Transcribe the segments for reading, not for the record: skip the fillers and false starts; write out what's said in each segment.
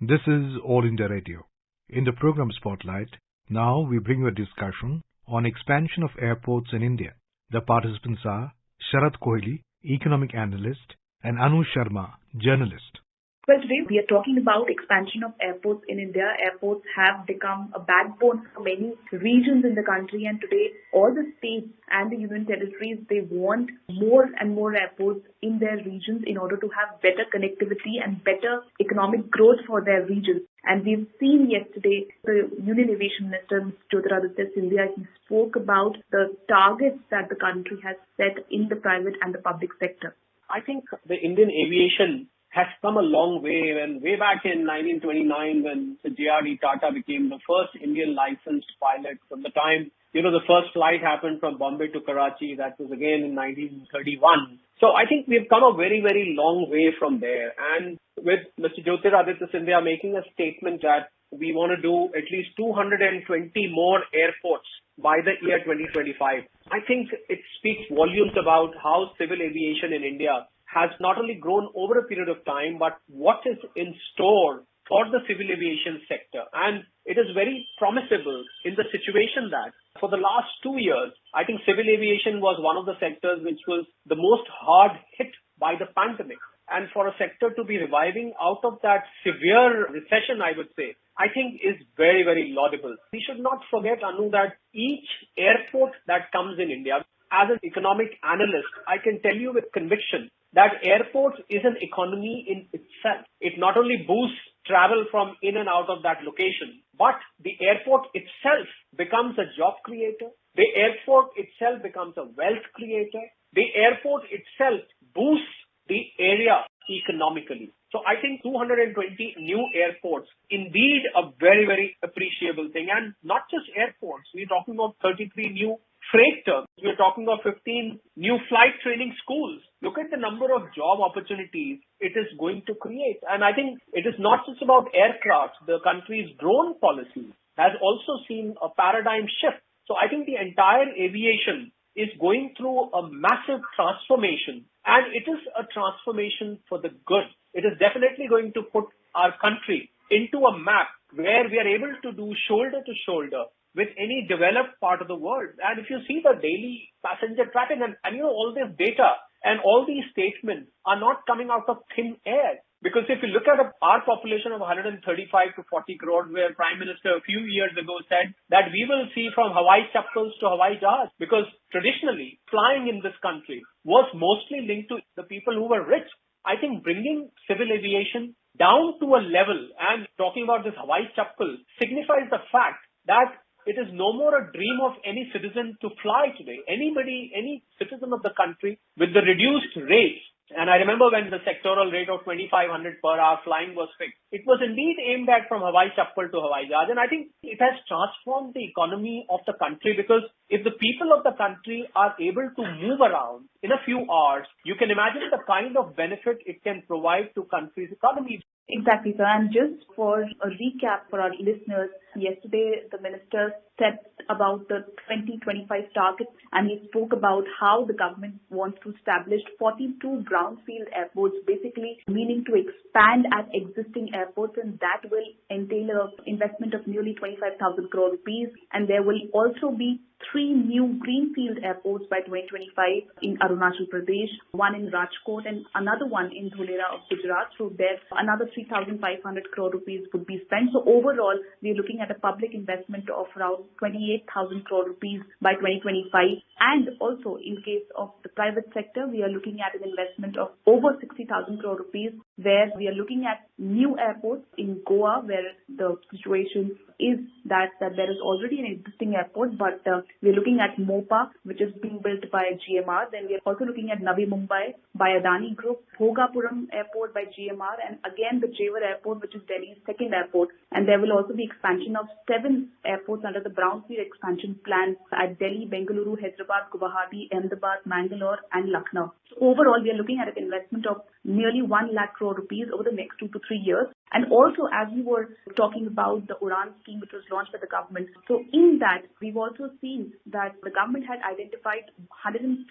This is All India Radio. In the program Spotlight, now we bring you a discussion on expansion of airports in India. The participants are Sharat Kohli, economic analyst, and Anu Sharma, journalist. Well, today we are talking about expansion of airports in India. Airports have become a backbone for many regions in the country, and today all the states and the union territories, they want more and more airports in their regions in order to have better connectivity and better economic growth for their regions. And we've seen yesterday the Union Aviation Minister, Mr. Jyotiraditya Scindia, he spoke about the targets that the country has set in the private and the public sector. I think the Indian aviation has come a long way. And way back in 1929, when J.R.D. Tata became the first Indian licensed pilot, from the time, the first flight happened from Bombay to Karachi, that was again in 1931. So I think we've come a very, very long way from there. And with Mr. Jyotiraditya Scindia making a statement that we want to do at least 220 more airports by the year 2025, I think it speaks volumes about how civil aviation in India has not only grown over a period of time, but what is in store for the civil aviation sector. And it is very promisable in the situation that for the last 2 years, I think civil aviation was one of the sectors which was the most hard hit by the pandemic. And for a sector to be reviving out of that severe recession, I would say, I think is very, very laudable. We should not forget, Anu, that each airport that comes in India, as an economic analyst, I can tell you with conviction that airports is an economy in itself. It not only boosts travel from in and out of that location, but the airport itself becomes a job creator. The airport itself becomes a wealth creator. The airport itself boosts the area economically. So I think 220 new airports, indeed a very, very appreciable thing. And not just airports, we're talking about 33 new freight terminals. We're talking of 15 new flight training schools. Look at the number of job opportunities it is going to create. And I think it is not just about aircraft. The country's drone policy has also seen a paradigm shift. So I think the entire aviation is going through a massive transformation, and it is a transformation for the good. It is definitely going to put our country into a map where we are able to do shoulder to shoulder with any developed part of the world. And if you see the daily passenger traffic and all this data and all these statements are not coming out of thin air. Because if you look at our population of 135 to 40 crores, where Prime Minister a few years ago said that we will see from Hawaii chappals to Hawaii jahaz, because traditionally flying in this country was mostly linked to the people who were rich. I think bringing civil aviation down to a level and talking about this Hawaii chappal signifies the fact that it is no more a dream of any citizen to fly today. Anybody, any citizen of the country with the reduced rates. And I remember when the sectoral rate of 2,500 per hour flying was fixed, it was indeed aimed at from Hawaii chappal to Hawaii jahaz. And I think it has transformed the economy of the country, because if the people of the country are able to move around in a few hours, you can imagine the kind of benefit it can provide to country's economy. Exactly, sir. And just for a recap for our listeners, yesterday the minister said about the 2025 target, and he spoke about how the government wants to establish 42 brownfield airports, basically meaning to expand at existing airports, and that will entail an investment of nearly 25,000 crore rupees. And there will also be 3 new greenfield airports by 2025 in Arunachal Pradesh, one in Rajkot and another one in Dholera of Gujarat. So there another 3,500 crore rupees would be spent. So overall, we're looking at a public investment of around 28,000 crore rupees by 2025. And also in case of the private sector, we are looking at an investment of over 60,000 crore rupees, where we are looking at new airports in Goa, where the situation is that there is already an existing airport, but we're looking at Mopa, which is being built by GMR. Then we're also looking at Navi Mumbai by Adani Group, Bhogapuram Airport by GMR, and again the Jewar Airport, which is Delhi's second airport. And there will also be expansion of 7 airports under the brownfield expansion plan at Delhi, Bengaluru, Hyderabad, Guwahati, Ahmedabad, Mangalore, and Lucknow. So overall, we are looking at an investment of nearly 1 lakh crore rupees over the next 2 to 3 years. And also, as we were talking about the UDAN scheme, which was launched by the government, so in that, we've also seen that the government had identified 150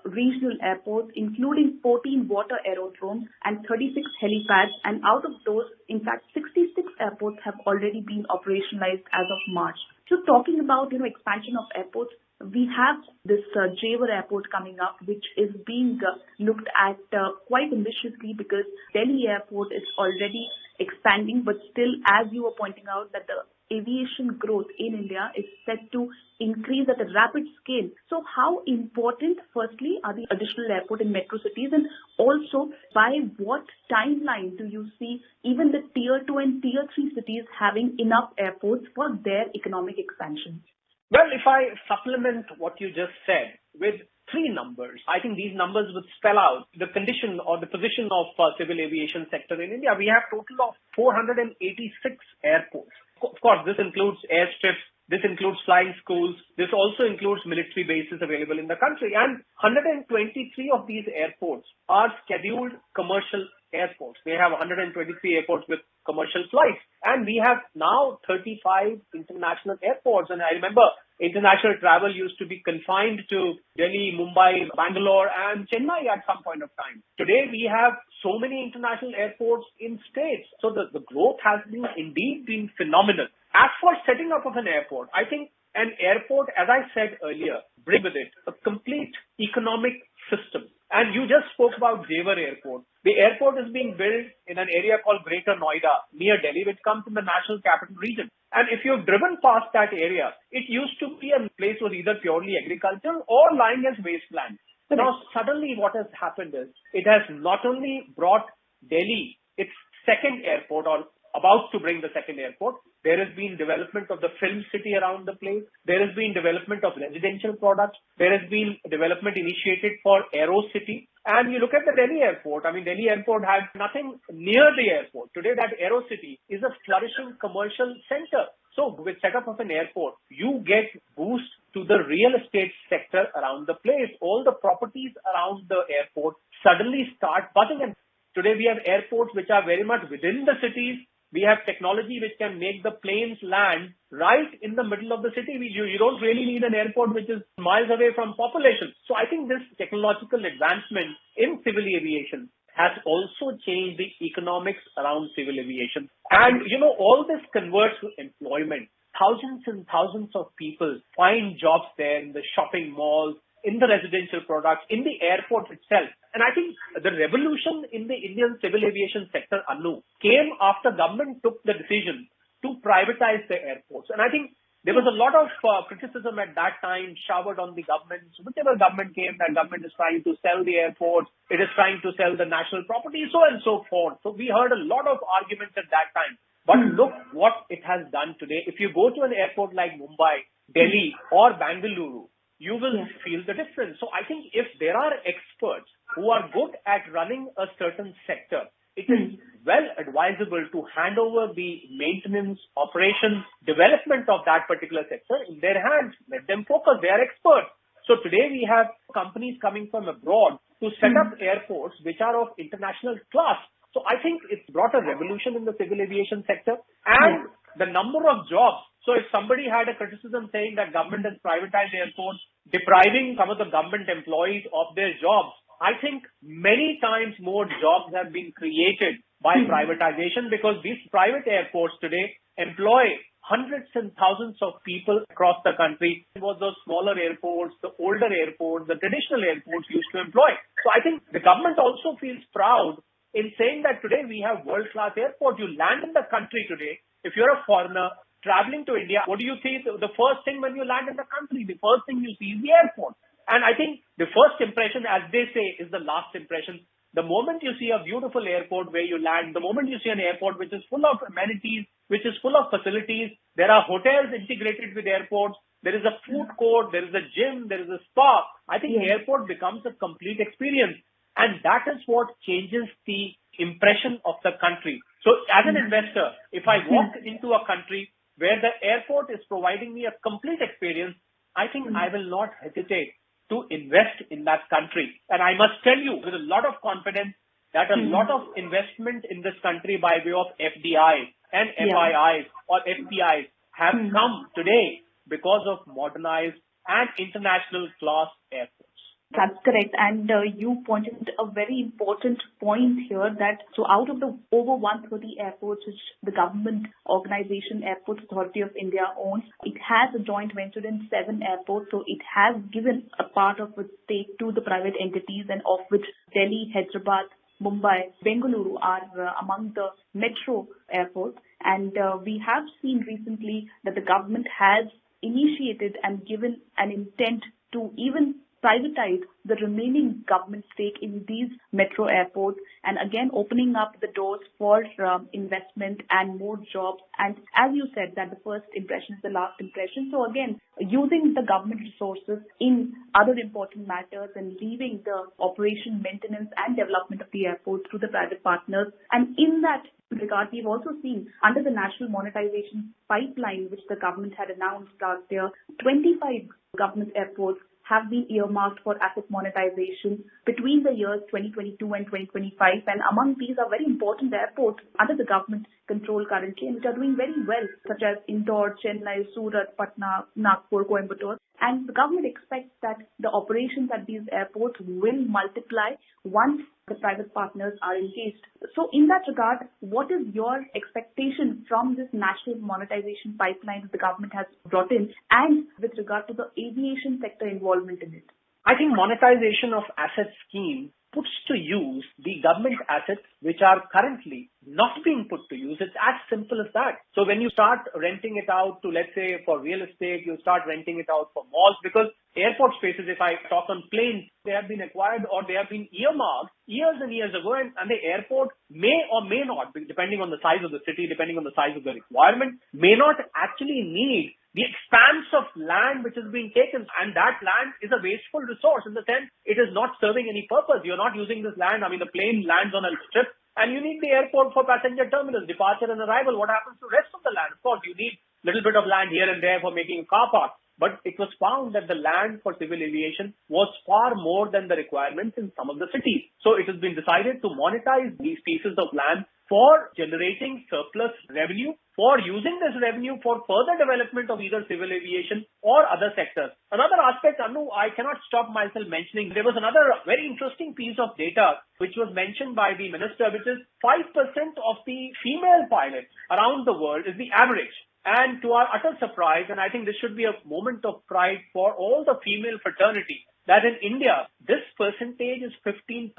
regional airports, including 14 water aerodromes and 36 helipads. And out of those, in fact, 60% airports have already been operationalized as of March. So talking about, expansion of airports, we have this Jewar Airport coming up, which is being looked at quite ambitiously because Delhi Airport is already expanding, but still, as you were pointing out, that the aviation growth in India is set to increase at a rapid scale. So how important, firstly, are the additional airport in metro cities, and also by what timeline do you see even the tier 2 and tier 3 cities having enough airports for their economic expansion? Well, if I supplement what you just said with three numbers, I think these numbers would spell out the condition or the position of civil aviation sector in India. We have total of 486 airports. Of course, this includes airstrips, this includes flying schools, this also includes military bases available in the country, and 123 of these airports are scheduled commercial airports. They have 123 airports with commercial flights, and we have now 35 international airports. And I remember international travel used to be confined to Delhi, Mumbai, Bangalore, and Chennai at some point of time. Today, we have so many international airports in states. So the growth has indeed been phenomenal. As for setting up of an airport, I think an airport, as I said earlier, brings with it a complete economic system. And you just spoke about Jewar Airport. The airport is being built in an area called Greater Noida, near Delhi, which comes in the National Capital Region. And if you've driven past that area, it used to be a place was either purely agricultural or lying as wasteland. Now, suddenly what has happened is, it has not only brought Delhi its second airport, or about to bring the second airport. There has been development of the film city around the place. There has been development of residential products. There has been development initiated for Aero City. And you look at the Delhi airport. Delhi airport had nothing near the airport. Today, that Aero City is a flourishing commercial center. So with setup of an airport, you get boost to the real estate sector around the place. All the properties around the airport suddenly start buzzing. And today, we have airports which are very much within the cities. We have technology which can make the planes land right in the middle of the city. You don't really need an airport which is miles away from population. So I think this technological advancement in civil aviation has also changed the economics around civil aviation. And, all this converts to employment. Thousands and thousands of people find jobs there in the shopping malls, in the residential products, in the airport itself. And I think the revolution in the Indian civil aviation sector, Anu, came after government took the decision to privatize the airports. And I think there was a lot of criticism at that time showered on the government. So whichever government came, that government is trying to sell the airports, it is trying to sell the national property, so and so forth. So we heard a lot of arguments at that time. But look what it has done today. If you go to an airport like Mumbai, Delhi, or Bangalore, you will feel the difference. So I think if there are experts who are good at running a certain sector, it is well advisable to hand over the maintenance, operation, development of that particular sector in their hands. Let them focus. They are experts. So today we have companies coming from abroad to set up airports which are of international class. So I think it's brought a revolution in the civil aviation sector and the number of jobs. So if somebody had a criticism saying that government has privatized airports, depriving some of the government employees of their jobs, I think many times more jobs have been created by privatization, because these private airports today employ hundreds and thousands of people across the country. It was those smaller airports, the older airports, the traditional airports used to employ. So I think the government also feels proud in saying that today we have world-class airports. You land in the country today, if you're a foreigner traveling to India, what do you see? The first thing when you land in the country, the first thing you see is the airport. And I think the first impression, as they say, is the last impression. The moment you see a beautiful airport where you land, the moment you see an airport which is full of amenities, which is full of facilities, there are hotels integrated with airports, there is a food court, there is a gym, there is a spa. I think airport becomes a complete experience. And that is what changes the impression of the country. So as an investor, if I walk into a country where the airport is providing me a complete experience, I think I will not hesitate to invest in that country. And I must tell you with a lot of confidence that a lot of investment in this country by way of FDI and FIIs or FPIs have come today because of modernized and international class airports. That's correct. And you pointed a very important point here that so out of the over 130 airports which the government organization Airports Authority of India owns, it has a joint venture in 7 airports. So it has given a part of its stake to the private entities, and of which Delhi, Hyderabad, Mumbai, Bengaluru are among the metro airports. And we have seen recently that the government has initiated and given an intent to even privatize the remaining government stake in these metro airports, and again opening up the doors for investment and more jobs. And as you said, that the first impression is the last impression. So again, using the government resources in other important matters and leaving the operation, maintenance and development of the airport to the private partners. And in that regard, we've also seen under the National Monetization Pipeline, which the government had announced last year, 25 government airports have been earmarked for asset monetization between the years 2022 and 2025. And among these are very important airports under the government control currently, and which are doing very well, such as Indore, Chennai, Surat, Patna, Nagpur, Coimbatore. And the government expects that the operations at these airports will multiply once the private partners are engaged. So in that regard, what is your expectation from this national monetization pipeline that the government has brought in, and with regard to the aviation sector involvement in it? I think monetization of assets scheme puts to use the government assets which are currently not being put to use. It's as simple as that. So when you start renting it out to, let's say, for real estate, you start renting it out for malls, because airport spaces, if I talk on planes, they have been acquired or they have been earmarked years and years ago, and the airport may or may not, depending on the size of the city, depending on the size of the requirement, may not actually need the expanse of land which is being taken, and that land is a wasteful resource in the sense it is not serving any purpose. You're not using this land. I mean, the plane lands on a strip and you need the airport for passenger terminals, departure and arrival. What happens to the rest of the land? Of course, you need a little bit of land here and there for making a car park. But it was found that the land for civil aviation was far more than the requirements in some of the cities. So it has been decided to monetize these pieces of land for generating surplus revenue, for using this revenue for further development of either civil aviation or other sectors. Another aspect, Anu, I cannot stop myself mentioning, there was another very interesting piece of data which was mentioned by the minister, which is 5% of the female pilots around the world is the average. And to our utter surprise, and I think this should be a moment of pride for all the female fraternity, that in India, this percentage is 15%.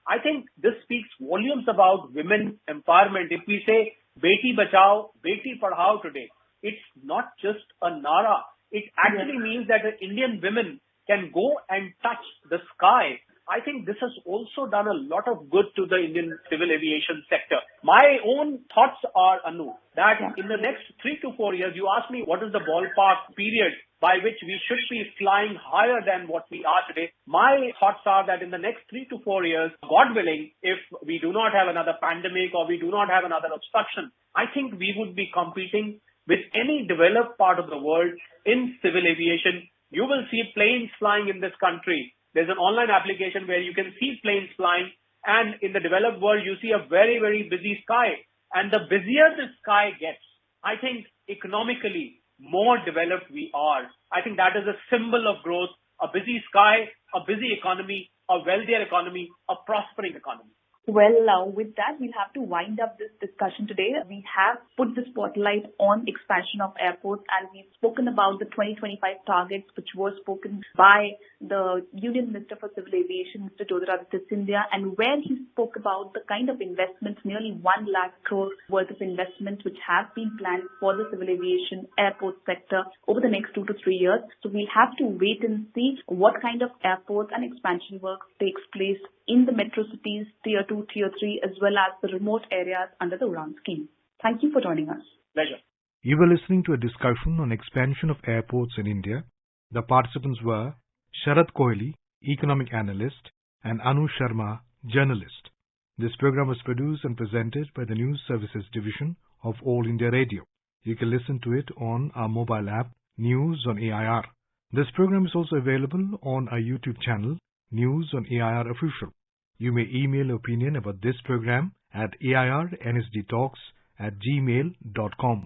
I think this speaks volumes about women empowerment. If we say Beti Bachao, Beti Padhao today, it's not just a nara. It actually means that the Indian women can go and touch the sky. I think this has also done a lot of good to the Indian civil aviation sector. My own thoughts are, Anu, that in the next 3 to 4 years, you asked me what is the ballpark period by which we should be flying higher than what we are today. My thoughts are that in the next 3 to 4 years, God willing, if we do not have another pandemic or we do not have another obstruction, I think we would be competing with any developed part of the world in civil aviation. You will see planes flying in this country. There's an online application where you can see planes flying, and in the developed world, you see a very, very busy sky. And the busier the sky gets, I think economically more developed we are. I think that is a symbol of growth, a busy sky, a busy economy, a wealthier economy, a prospering economy. Well, with that, we'll have to wind up this discussion today. We have put the spotlight on expansion of airports, and we've spoken about the 2025 targets, which were spoken by the Union Minister for Civil Aviation, Mr. Jyotiraditya Scindia, and where he spoke about the kind of investments, nearly 1 lakh crore worth of investments, which have been planned for the civil aviation airport sector over the next 2 to 3 years. So we'll have to wait and see what kind of airports and expansion work takes place in the metro cities, Tier 2, Tier 3, as well as the remote areas under the UDAN scheme. Thank you for joining us. Pleasure. You were listening to a discussion on expansion of airports in India. The participants were Sharad Kohli, Economic Analyst, and Anu Sharma, Journalist. This program was produced and presented by the News Services Division of All India Radio. You can listen to it on our mobile app, News on AIR. This program is also available on our YouTube channel, News on AIR Official. You may email your opinion about this program at airnsdtalks@gmail.com.